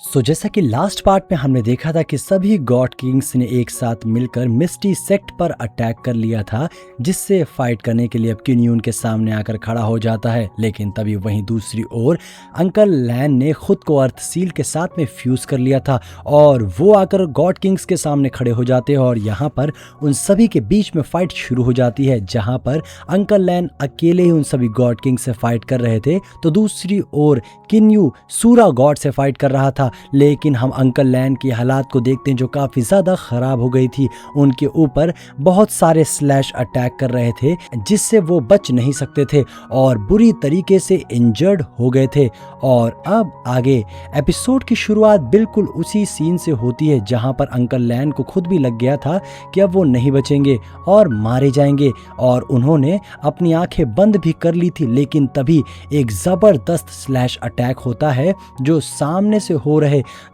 जैसा कि last part में हमने देखा था कि सभी गॉड किंग्स ने एक साथ मिलकर मिस्टी सेक्ट पर अटैक कर लिया था, जिससे फाइट करने के लिए अब किन्यू उनके सामने आकर खड़ा हो जाता है। लेकिन तभी वहीं दूसरी ओर अंकल लैन ने खुद को अर्थ सील के साथ में फ्यूज कर लिया था और वो आकर गॉड किंग्स के सामने खड़े हो जाते हैं और यहाँ पर उन सभी के बीच में फाइट शुरू हो जाती है, जहाँ पर अंकल लैन अकेले ही उन सभी गॉड किंग्स से फाइट कर रहे थे तो दूसरी ओर किन्यू सूरा गॉड से फाइट कर रहा था। लेकिन हम अंकल लैन की हालात को देखते हैं जो काफ़ी ज़्यादा ख़राब हो गई थी। उनके ऊपर बहुत सारे स्लैश अटैक कर रहे थे जिससे वो बच नहीं सकते थे और बुरी तरीके से इंजर्ड हो गए थे। और अब आगे एपिसोड की शुरुआत बिल्कुल उसी सीन से होती है जहां पर अंकल लैन को खुद भी लग गया था कि अब वो नहीं बचेंगे और मारे जाएंगे और उन्होंने अपनी आंखें बंद भी कर ली थी। लेकिन तभी एक ज़बरदस्त स्लैश अटैक होता है जो सामने से हो रहे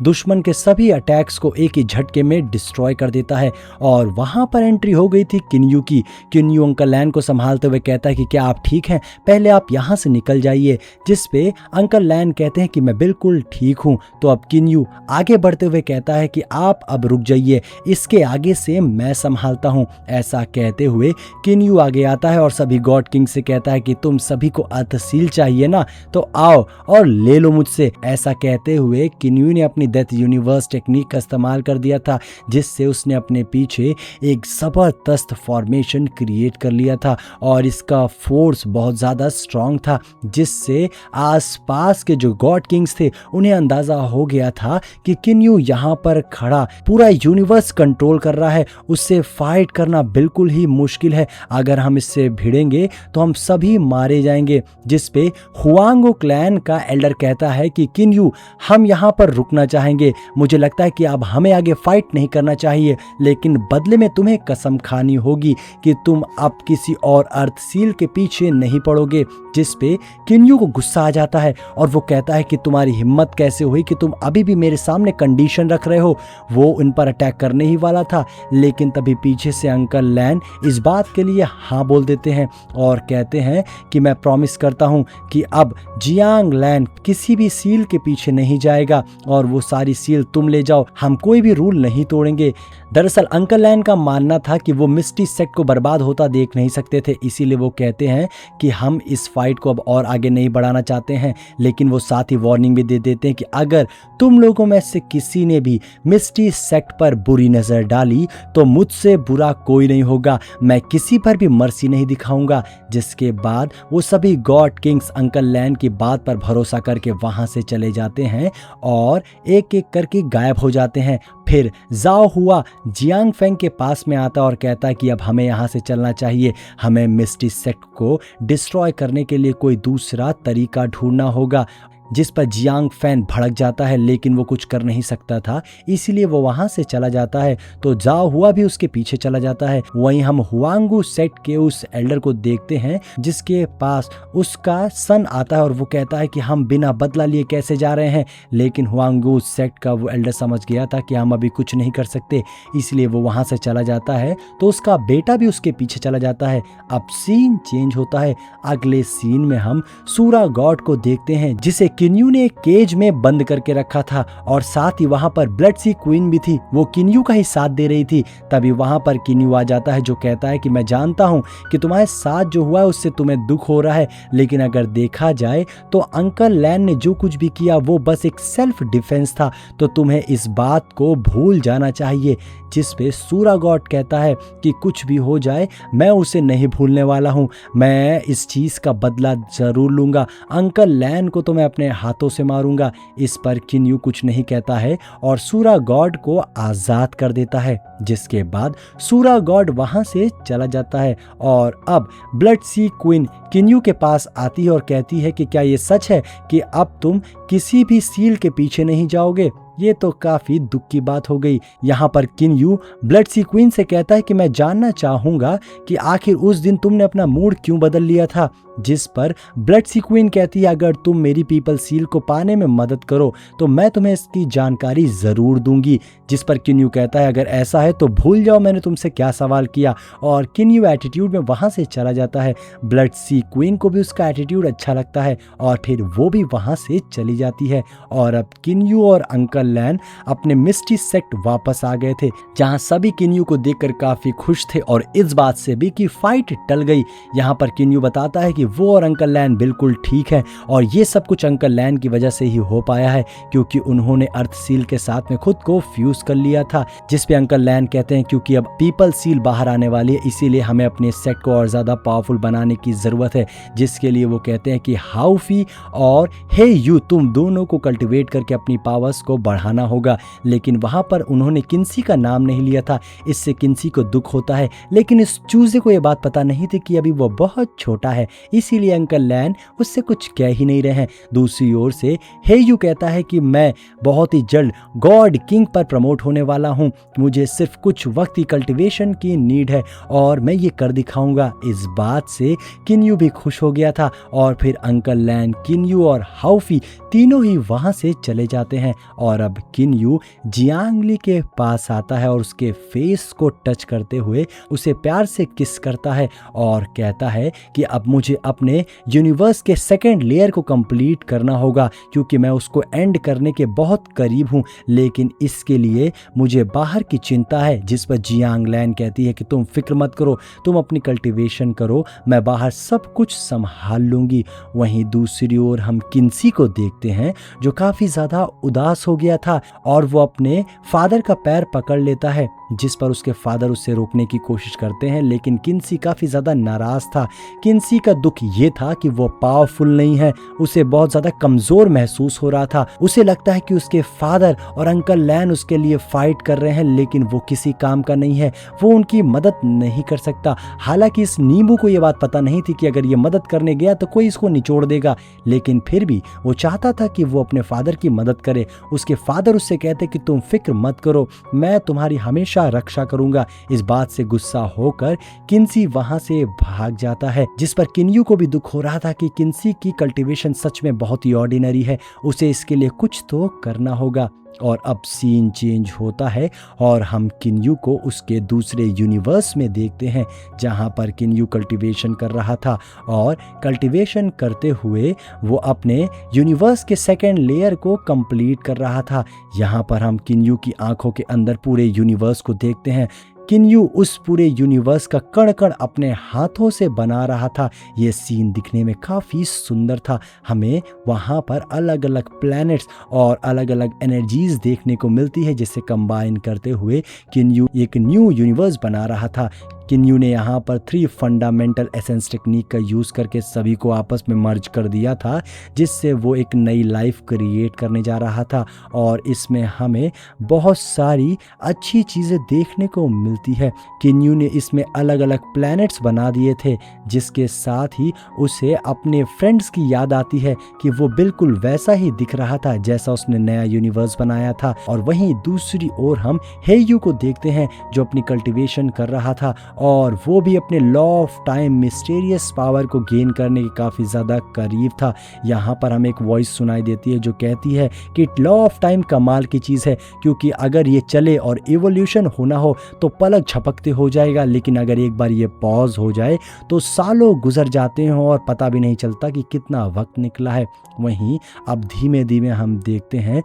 दुश्मन के सभी अटैक्स को एक ही झटके में डिस्ट्रॉय कर देता है। और वहां पर एंट्री हो गई थी किन्यू की। किन्यू अंकल लैन को संभालते हुए कहता है कि क्या आप ठीक हैं, पहले आप यहां से निकल जाइए। जिस पे अंकल लैन कहते हैं कि मैं बिल्कुल ठीक हूं। तो अब किन्यू आगे बढ़ते हुए कहता है कि आप अब रुक जाइए, इसके आगे से मैं संभालता हूं। ऐसा कहते हुए किन्यू आगे आता है और सभी गॉड किंग से कहता है कि तुम सभी को अर्थ सील चाहिए ना, तो आओ और ले लो मुझसे। ऐसा कहते हुए किन्यू ने अपनी डेथ यूनिवर्स टेक्निक का इस्तेमाल कर दिया था जिससे उसने अपने पीछे एक जबरदस्त फॉर्मेशन क्रिएट कर लिया था और इसका फोर्स बहुत ज़्यादा स्ट्रांग था, जिससे आसपास के जो गॉड किंग्स थे उन्हें अंदाजा हो गया था कि किन्यू यहाँ पर खड़ा पूरा यूनिवर्स कंट्रोल कर रहा है, उससे फाइट करना बिल्कुल ही मुश्किल है। अगर हम इससे भिड़ेंगे तो हम सभी मारे जाएंगे। जिस पे हुआंगो क्लैन का एल्डर कहता है कि किन्यू हम यहाँ पर रुकना चाहेंगे, मुझे लगता है कि अब हमें आगे फाइट नहीं करना चाहिए, लेकिन बदले में तुम्हें कसम खानी होगी कि तुम अब किसी और अर्थ सील के पीछे नहीं पड़ोगे। जिस पे किन्यू को गुस्सा आ जाता है और वो कहता है कि तुम्हारी हिम्मत कैसे हुई कि तुम अभी भी मेरे सामने कंडीशन रख रहे हो। वो उन पर अटैक करने ही वाला था, लेकिन तभी पीछे से अंकल लैन इस बात के लिए हाँ बोल देते हैं और कहते हैं कि मैं प्रॉमिस करता हूँ कि अब जियांग लैन किसी भी सील के पीछे नहीं जाएगा और वो सारी सील तुम ले जाओ, हम कोई भी रूल नहीं तोड़ेंगे। दरअसल अंकल लैन का मानना था कि वो मिस्टी सेक्ट को बर्बाद होता देख नहीं सकते थे, इसीलिए वो कहते हैं कि हम इस फाइट को अब और आगे नहीं बढ़ाना चाहते हैं। लेकिन वो साथ ही वार्निंग भी दे देते हैं कि अगर तुम लोगों में से किसी ने भी मिस्टी सेक्ट पर बुरी नज़र डाली तो मुझसे बुरा कोई नहीं होगा, मैं किसी पर भी मर्सी नहीं दिखाऊंगा। जिसके बाद वो सभी गॉड किंग्स अंकल लैन की बात पर भरोसा करके वहां से चले जाते हैं और एक एक करके गायब हो जाते हैं। फिर जाओ हुआ जियांग फेंग के पास में आता और कहता है कि अब हमें यहाँ से चलना चाहिए, हमें मिस्टी सेक्ट को डिस्ट्रॉय करने के लिए कोई दूसरा तरीका ढूंढना होगा। जिस पर जियांग फैन भड़क जाता है लेकिन वो कुछ कर नहीं सकता था, इसीलिए वो वहां से चला जाता है। तो जाओ हुआ भी उसके पीछे चला जाता है। वहीं हम हुआंगू सेक्ट के उस एल्डर को देखते हैं जिसके पास उसका सन आता है और वो कहता है कि हम बिना बदला लिए कैसे जा रहे हैं। लेकिन हुआंगू सेक्ट का वो एल्डर समझ गया था कि हम अभी कुछ नहीं कर सकते, इसलिए वो वहां से चला जाता है। तो उसका बेटा भी उसके पीछे चला जाता है। अब सीन चेंज होता है। अगले सीन में हम सूरा गॉड को देखते हैं जिसे किन्यू ने एक केज में बंद करके रखा था और साथ ही वहां पर ब्लड सी क्वीन भी थी, वो किन्यू का ही साथ दे रही थी। तभी वहां पर किन्यू आ जाता है जो कहता है कि मैं जानता हूं कि तुम्हारे साथ जो हुआ है उससे तुम्हें दुख हो रहा है, लेकिन अगर देखा जाए तो अंकल लैन ने जो कुछ भी किया वो बस एक सेल्फ डिफेंस था, तो तुम्हें इस बात को भूल जाना चाहिए। जिस पे सूरा गॉड कहता है कि कुछ भी हो जाए मैं उसे नहीं भूलने वाला हूं, मैं इस चीज का बदला जरूर लूंगा, अंकल लैन को तो मैं अपने हाथों से मारूंगा। इस पर किन्यू कुछ नहीं कहता है और सूरा गॉड को आजाद कर देता है। जिसके बाद सूरा गॉड वहां से चला जाता है और अब ब्लड सी क्वीन किन्यू के पास आती है और कहती है कि क्या ये सच है कि अब तुम किसी भी सील के पीछे नहीं जाओगे। ये तो काफी दुख की बात हो गई। यहाँ पर किन्यू ब्लड सी क्वीन से कहता है कि मैं जानना चाहूंगा कि आखिर उस दिन तुमने अपना मूड क्यों बदल लिया था। जिस पर ब्लड सी क्वीन कहती है अगर तुम मेरी पीपल सील को पाने में मदद करो तो मैं तुम्हें इसकी जानकारी जरूर दूंगी। जिस पर किन्यू कहता है अगर ऐसा है तो भूल जाओ मैंने तुमसे क्या सवाल किया, और किन्यू एटीट्यूड में वहां से चला जाता है। ब्लड सी क्वीन को भी उसका एटीट्यूड अच्छा लगता है और फिर वो भी वहां से चली जाती है। और अब किन्यू और अंकल अंकल लैन अपने मिस्टी सेक्ट वापस आ गए थे, जहां सभी किन्यू को देखकर काफी खुश थे और इस बात से भी कि फाइट टल गई। यहाँ पर किन्यू बताता है कि वो और अंकल लैन बिल्कुल ठीक है और ये सब कुछ अंकल लैन की वजह से ही हो पाया है, क्योंकि उन्होंने अर्थ सील के साथ में खुद को फ्यूज कर लिया था। जिस पे अंकल लैन कहते हैं क्योंकि अब पीपल सील बाहर आने वाली है, इसीलिए हमें अपने सेक्ट को और ज्यादा पावरफुल बनाने की जरूरत है, जिसके लिए वो कहते हैं कि हाउफी और हे यू तुम दोनों को कल्टीवेट करके अपनी पावर्स को बढ़ाना होगा। लेकिन वहां पर उन्होंने किन्सी का नाम नहीं लिया था, इससे किन्सी को दुख होता है, लेकिन इस चूजे को यह बात पता नहीं थी कि अभी वो बहुत छोटा है, इसीलिए अंकल लैन उससे कुछ कह ही नहीं रहे हैं। दूसरी ओर से हे यू कहता है कि मैं बहुत ही जल्द गॉड किंग पर प्रमोट होने वाला हूं, मुझे सिर्फ कुछ वक्त ही कल्टीवेशन की नीड है और मैं ये कर दिखाऊंगा। इस बात से किन्यू भी खुश हो गया था और फिर अंकल लैन, किन्यू और हाउफी तीनों ही वहां से चले जाते हैं और अब किन्यू जियांगली के पास आता है और उसके फेस को टच करते हुए उसे प्यार से किस करता है और कहता है कि अब मुझे अपने यूनिवर्स के सेकेंड लेयर को कंप्लीट करना होगा, क्योंकि मैं उसको एंड करने के बहुत करीब हूं, लेकिन इसके लिए मुझे बाहर की चिंता है। जिस पर जियांग लैन कहती है कि तुम फिक्र मत करो, तुम अपनी कल्टीवेशन करो, मैं बाहर सब कुछ संभाल लूंगी। वहीं दूसरी ओर हम किन्सी को देखते हैं जो काफी ज्यादा उदास हो गया था और वो अपने फादर का पैर पकड़ लेता है, जिस पर उसके फादर उसे रोकने की कोशिश करते हैं, लेकिन किन्सी काफी ज्यादा नाराज था। किन्सी का दुख ये था कि वो पावरफुल नहीं है, उसे बहुत ज्यादा कमजोर महसूस हो रहा था। उसे लगता है कि उसके फादर और अंकल लैन उसके लिए फाइट कर रहे हैं, लेकिन वो किसी काम का नहीं है, वो उनकी मदद नहीं कर सकता। हालांकि इस नींबू को ये बात पता नहीं थी कि अगर ये मदद करने गया तो कोई इसको निचोड़ देगा, लेकिन फिर भी वो चाहता था कि वो अपने फादर की मदद करे। उसके फादर उससे कहते कि तुम फिक्र मत करो, मैं तुम्हारी हमेशा रक्षा करूंगा। इस बात से गुस्सा होकर किन्सी वहां से भाग जाता है, जिस पर किन्यू को भी दुख हो रहा था कि किन्सी की कल्टीवेशन सच में बहुत ही ऑर्डिनरी है, उसे इसके लिए कुछ तो करना होगा। और अब सीन चेंज होता है और हम किन्यू को उसके दूसरे यूनिवर्स में देखते हैं, जहां पर किन्यू कल्टीवेशन कर रहा था और कल्टीवेशन करते हुए वो अपने यूनिवर्स के सेकेंड लेयर को कंप्लीट कर रहा था। यहां पर हम किन्यू की आंखों के अंदर पूरे यूनिवर्स को देखते हैं। किन्यू उस पूरे यूनिवर्स का कण कण अपने हाथों से बना रहा था। ये सीन दिखने में काफ़ी सुंदर था। हमें वहाँ पर अलग अलग प्लैनेट्स और अलग अलग एनर्जीज देखने को मिलती है, जिसे कंबाइन करते हुए किन्यू एक न्यू यूनिवर्स बना रहा था। किन्यू ने यहाँ पर 3 फंडामेंटल एसेंस टेक्निक का यूज़ करके सभी को आपस में मर्ज कर दिया था, जिससे वो एक नई लाइफ क्रिएट करने जा रहा था। और इसमें हमें बहुत सारी अच्छी चीज़ें देखने को मिलती है। किन्यू ने इसमें अलग अलग प्लैनेट्स बना दिए थे, जिसके साथ ही उसे अपने फ्रेंड्स की याद आती है कि वो बिल्कुल वैसा ही दिख रहा था जैसा उसने नया यूनिवर्स बनाया था। और वहीं दूसरी ओर हम हेयू को देखते हैं जो अपनी कल्टीवेशन कर रहा था और वो भी अपने law of time mysterious power को गेन करने के काफ़ी ज़्यादा करीब था। यहाँ पर हमें एक वॉइस सुनाई देती है जो कहती है कि लॉ ऑफ टाइम कमाल की चीज़ है, क्योंकि अगर ये चले और इवोल्यूशन होना हो तो पलक झपकते हो जाएगा, लेकिन अगर एक बार ये पॉज हो जाए तो सालों गुजर जाते हैं और पता भी नहीं चलता कि कितना वक्त निकला है। वहीं अब धीमे धीमे हम देखते हैं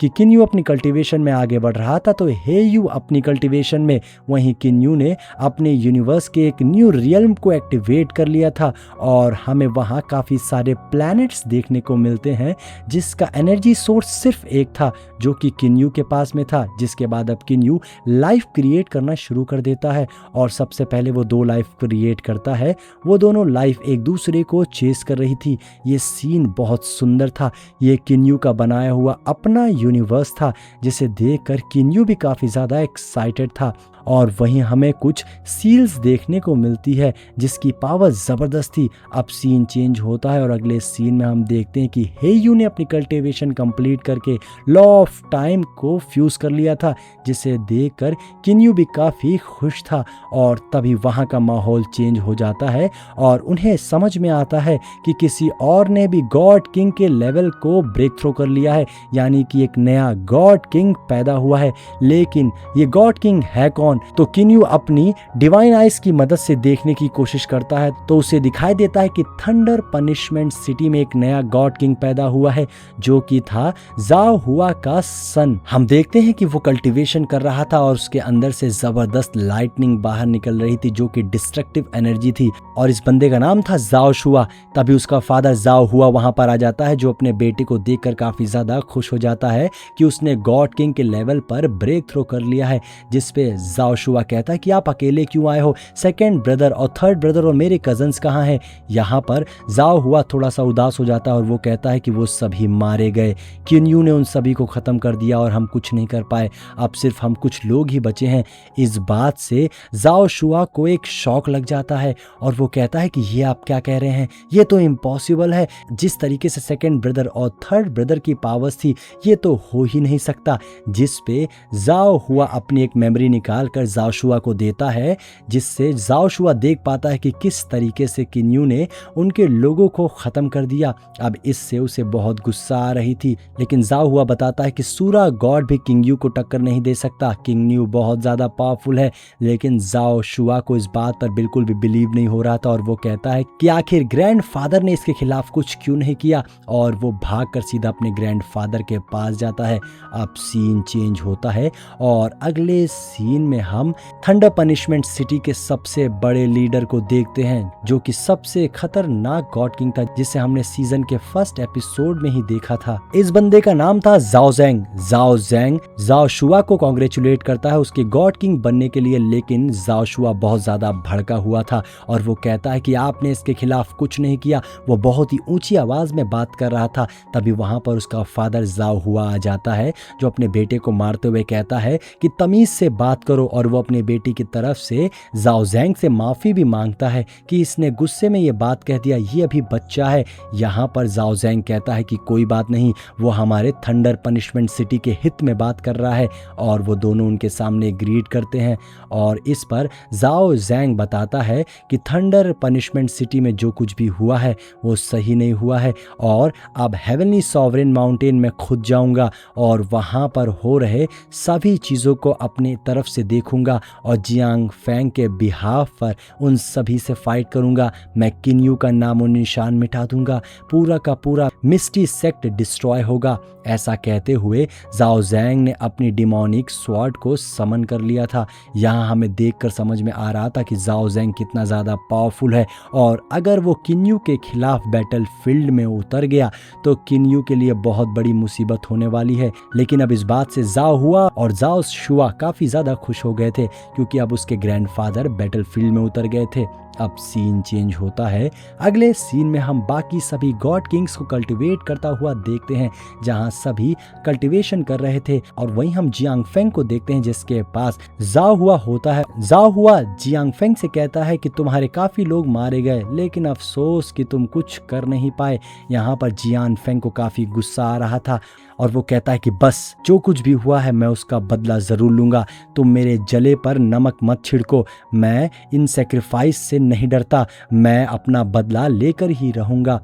कि किन्यू अपनी कल्टीवेशन में आगे बढ़ रहा था तो हेयू अपनी कल्टीवेशन में, वहीं किन्यू ने अपने यूनिवर्स के एक न्यू रियल्म को एक्टिवेट कर लिया था और हमें वहाँ काफ़ी सारे प्लैनेट्स देखने को मिलते हैं जिसका एनर्जी सोर्स सिर्फ एक था जो कि किन्यू के पास में था। जिसके बाद अब किन्यू लाइफ क्रिएट करना शुरू कर देता है और सबसे पहले वो 2 लाइफ क्रिएट करता है। वो दोनों लाइफ एक दूसरे को चेस कर रही थी। ये सीन बहुत सुंदर था। ये किन्यू का बनाया हुआ अपना यूनिवर्स था जिसे देखकर किन्यू भी काफ़ी ज़्यादा एक्साइटेड था। और वहीं हमें कुछ सील्स देखने को मिलती है जिसकी पावर ज़बरदस्त थी। अब सीन चेंज होता है और अगले सीन में हम देखते हैं कि हेयू ने अपनी कल्टीवेशन कंप्लीट करके लॉ ऑफ टाइम को फ्यूज़ कर लिया था, जिसे देखकर किन्यू भी काफ़ी खुश था। और तभी वहाँ का माहौल चेंज हो जाता है और उन्हें समझ में आता है कि किसी और ने भी गॉड किंग के लेवल को ब्रेक थ्रू कर लिया है, यानी कि एक नया गॉड किंग पैदा हुआ है। लेकिन ये गॉड किंग है कौन, कौन। तो किन्यू अपनी डिवाइन आइज की मदद से देखने की कोशिश करता है तो उसे दिखाई देता है कि थंडर पनिशमेंट सिटी में एक नया गॉड किंग पैदा हुआ है जो कि था जाओ हुआ का सन। हम देखते हैं कि वो कल्टीवेशन कर रहा था और उसके अंदर से जबरदस्त लाइटनिंग बाहर निकल रही थी जो कि डिस्ट्रक्टिव एनर्जी थी और इस बंदे का नाम था जाओ शुआ। तभी उसका फादर जाओ हुआ वहां पर आ जाता है जो अपने बेटे को देखकर काफी ज्यादा खुश हो जाता है कि उसने गॉड किंग के लेवल पर ब्रेक थ्रो कर लिया है। जिसपे जाओ शुआ कहता है कि आप अकेले क्यों आए हो, सेकेंड ब्रदर और थर्ड ब्रदर और मेरे कजन्स कहाँ हैं। यहाँ पर जाओ हुआ थोड़ा सा उदास हो जाता है और वो कहता है कि वो सभी मारे गए, किन्यू ने उन सभी को खत्म कर दिया और हम कुछ नहीं कर पाए, अब सिर्फ हम कुछ लोग ही बचे हैं। इस बात से जाओ शुआ को एक शॉक लग जाता है और वो कहता है कि ये आप क्या कह रहे हैं, ये तो इम्पॉसिबल है, जिस तरीके से सेकेंड ब्रदर और थर्ड ब्रदर की पावर्स थी ये तो हो ही नहीं सकता। जिस पे जाओ हुआ अपनी एक मेमोरी निकाल कर जाओ शुआ को देता है जिससे जाओ शुआ देख पाता है कि किस तरीके से किन्यू ने उनके लोगों को खत्म कर दिया। अब इससे उसे बहुत गुस्सा आ रही थी लेकिन जाओ हुआ बताता है कि सूरा गॉड भी किन्यू को टक्कर नहीं दे सकता, किन्यू बहुत ज्यादा पावरफुल है। लेकिन जाओ शुआ को इस बात पर बिल्कुल भी बिलीव नहीं हो रहा था और वो कहता है कि आखिर ग्रैंडफादर ने इसके खिलाफ कुछ क्यों नहीं किया और वो भागकर सीधा अपने ग्रैंडफादर के पास जाता है। अब सीन चेंज होता है और अगले सीन में हम थंडर पनिशमेंट सिटी के सबसे बड़े लीडर को देखते हैं जो कि सबसे खतरनाक गॉड किंग था जिसे हमने सीजन के फर्स्ट एपिसोड में ही देखा था। इस बंदे का नाम था जाओ ज़ैंग। जाओ ज़ैंग जाओ शुआ को कांग्रेचुलेट करता है उसके गॉड किंग बनने के लिए, लेकिन जाओ शुआ बहुत ज्यादा भड़का हुआ था और वो कहता है कि आपने इसके खिलाफ कुछ नहीं किया। वो बहुत ही ऊंची आवाज में बात कर रहा था। तभी वहां पर उसका फादर जाओ हुआ आ जाता है जो अपने बेटे को मारते हुए कहता है कि तमीज से बात करो और वो अपने बेटी की तरफ से जाओ ज़ैंग से माफी भी मांगता है कि इसने गुस्से में ये बात कह दिया, ये अभी बच्चा है। यहाँ पर जाओ ज़ैंग कहता है कि कोई बात नहीं, वो हमारे थंडर पनिशमेंट सिटी के हित में बात कर रहा है और वो दोनों उनके सामने ग्रीट करते हैं। और इस पर जाओ ज़ैंग बताता है कि थंडर पनिशमेंट सिटी में जो कुछ भी हुआ है वो सही नहीं हुआ है और अब हेवनली सॉवरेन माउंटेन में खुद जाऊंगा और वहां पर हो रहे सभी चीज़ों को अपनी तरफ से देखूंगा और जियांग फैंग के बिहाफ पर उन सभी से फाइट करूंगा। मैं किन्यू का नामो निशान मिटा दूंगा, पूरा का पूरा मिस्टी सेक्ट डिस्ट्रॉय होगा। ऐसा कहते हुए जाओ ज़ैंग ने अपनी डिमोनिक स्वॉर्ड को समन कर लिया था। यहाँ हमें देखकर समझ में आ रहा था कि जाओ ज़ैंग कितना ज़्यादा पावरफुल है और अगर वो किन्यू के खिलाफ बैटल फील्ड में उतर गया तो किन्यू के लिए बहुत बड़ी मुसीबत होने वाली है। लेकिन अब इस बात से जाओ हुआ और जाओ शुआ काफ़ी ज़्यादा खुश हो गए थे क्योंकि अब उसके ग्रैंडफादर बैटल फील्ड में उतर गए थे। अब सीन चेंज होता है। अगले सीन में हम बाकी सभी गॉड किंग्स को कल्टीवेट करता हुआ देखते हैं जहां सभी कल्टीवेशन कर रहे थे और वहीं हम जियांग फेंग को देखते हैं जिसके पास जाओ हुआ होता है। जाओ हुआ जियांग फेंग से कहता है कि तुम्हारे काफी लोग मारे गए लेकिन अफसोस कि तुम कुछ कर नहीं पाए। यहाँ पर जियांग फेंग को काफी गुस्सा आ रहा था और वो कहता है कि बस जो कुछ भी हुआ है मैं उसका बदला जरूर लूंगा, तुम मेरे जले पर नमक मत छिड़को, मैं इन सेक्रीफाइस से नहीं डरता, मैं अपना बदला लेकर ही रहूंगा।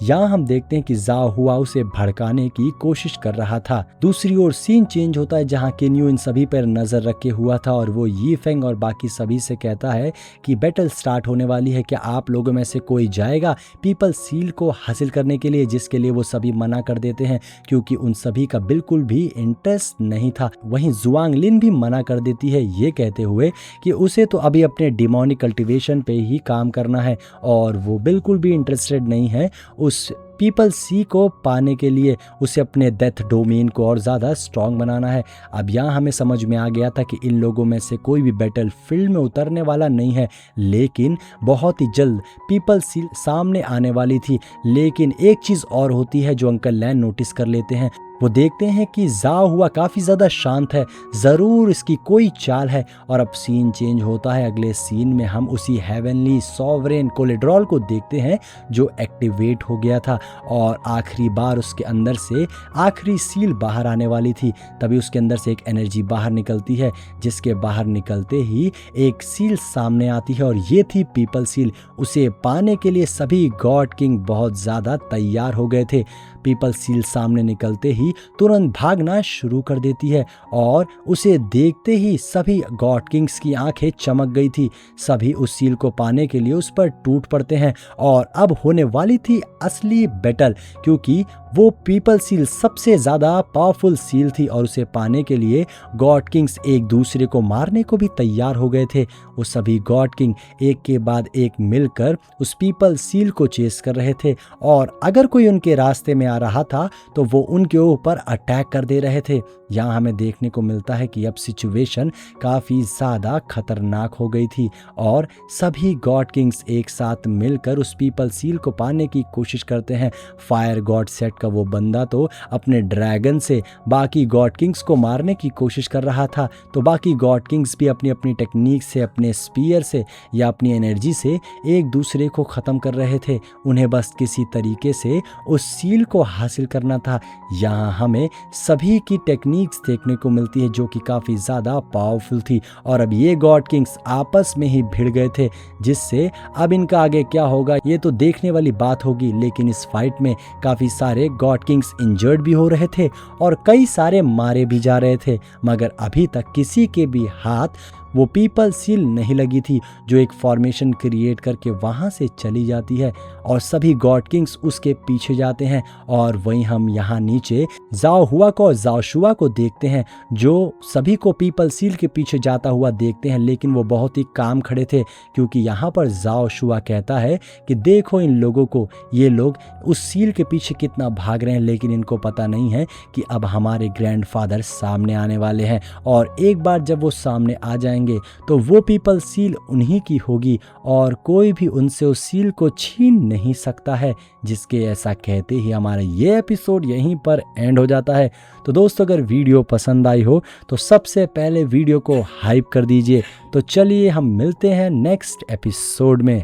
यहाँ हम देखते हैं कि जाओ हुआ उसे भड़काने की कोशिश कर रहा था। दूसरी ओर सीन चेंज होता है जहाँ किन्यू इन सभी पर नजर रखे हुआ था और वो यी फेंग और बाकी सभी से कहता है कि बैटल स्टार्ट होने वाली है, क्या आप लोगों में से कोई जाएगा पीपल सील को हासिल करने के लिए, जिसके लिए वो सभी मना कर देते हैं क्योंकि उन सभी का बिल्कुल भी इंटरेस्ट नहीं था। वहीं जुआंग लिन भी मना कर देती है ये कहते हुए कि उसे तो अभी अपने डिमोनिक कल्टीवेशन पे ही काम करना है और वो बिल्कुल भी इंटरेस्टेड नहीं है उस पीपल सी को पाने के लिए, उसे अपने डेथ डोमेन को और ज़्यादा स्ट्रॉन्ग बनाना है। अब यहाँ हमें समझ में आ गया था कि इन लोगों में से कोई भी बैटल फील्ड में उतरने वाला नहीं है, लेकिन बहुत ही जल्द पीपल सी सामने आने वाली थी। लेकिन एक चीज़ और होती है जो अंकल लैन नोटिस कर लेते हैं। वो देखते हैं कि जाओ हुआ काफ़ी ज़्यादा शांत है, ज़रूर इसकी कोई चाल है। और अब सीन चेंज होता है। अगले सीन में हम उसी हेवनली सॉवरेन कोलेड्रॉल को देखते हैं जो एक्टिवेट हो गया था और आखिरी बार उसके अंदर से आखिरी सील बाहर आने वाली थी। तभी उसके अंदर से एक एनर्जी बाहर निकलती है जिसके बाहर निकलते ही एक सील सामने आती है और ये थी पीपल सील। उसे पाने के लिए सभी गॉड किंग बहुत ज़्यादा तैयार हो गए थे। पीपल सील सामने निकलते ही तुरंत भागना शुरू कर देती है और उसे देखते ही सभी गॉड किंग्स की आंखें चमक गई थी। सभी उस सील को पाने के लिए उस पर टूट पड़ते हैं और अब होने वाली थी असली बैटल, क्योंकि वो पीपल सील सबसे ज्यादा पावरफुल सील थी और उसे पाने के लिए गॉड किंग्स एक दूसरे को मारने को भी तैयार हो गए थे। वो सभी गॉड किंग एक के बाद एक मिलकर उस पीपल सील को चेस कर रहे थे और अगर कोई उनके रास्ते में आ रहा था तो वो उनके ऊपर अटैक कर दे रहे थे। यहाँ हमें देखने को मिलता है कि अब सिचुएशन काफ़ी ज़्यादा खतरनाक हो गई थी और सभी गॉड किंग्स एक साथ मिलकर उस पीपल सील को पाने की कोशिश करते हैं। फायर गॉड सेट का वो बंदा तो अपने ड्रैगन से बाकी गॉड किंग्स को मारने की कोशिश कर रहा था, तो बाकी गॉड किंग्स भी अपनी अपनी टेक्निक से, अपने स्पीयर से या अपनी एनर्जी से एक दूसरे को ख़त्म कर रहे थे। उन्हें बस किसी तरीके से उस सील को हासिल करना था। यहाँ हमें सभी की टेक्निक्स देखने को मिलती है जो कि काफ़ी ज़्यादा पावरफुल थी और अब ये गॉड किंग्स आपस में ही भिड़ गए थे, जिससे अब इनका आगे क्या होगा ये तो देखने वाली बात होगी। लेकिन इस फाइट में काफ़ी सारे गॉड किंग्स इंजर्ड भी हो रहे थे और कई सारे मारे भी जा रहे थे, मगर अभी तक किसी के भी हाथ वो पीपल सील नहीं लगी थी जो एक फॉर्मेशन क्रिएट करके वहाँ से चली जाती है और सभी गॉड किंग्स उसके पीछे जाते हैं। और वहीं हम यहाँ नीचे जाओ हुआ को, जाओ शुआ को देखते हैं जो सभी को पीपल सील के पीछे जाता हुआ देखते हैं, लेकिन वो बहुत ही काम खड़े थे क्योंकि यहाँ पर जाओ शुआ कहता है कि देखो इन लोगों को, ये लोग उस सील के पीछे कितना भाग रहे हैं, लेकिन इनको पता नहीं है कि अब हमारे ग्रैंडफादर सामने आने वाले हैं और एक बार जब वो सामने आ जाएंगे तो वो पीपल सील उन्हीं की होगी और कोई भी उनसे उस सील को छीन नहीं सकता है। जिसके ऐसा कहते ही हमारा ये एपिसोड यहीं पर एंड हो जाता है। तो दोस्तों अगर वीडियो पसंद आई हो तो सबसे पहले वीडियो को हाइप कर दीजिए। तो चलिए हम मिलते हैं नेक्स्ट एपिसोड में।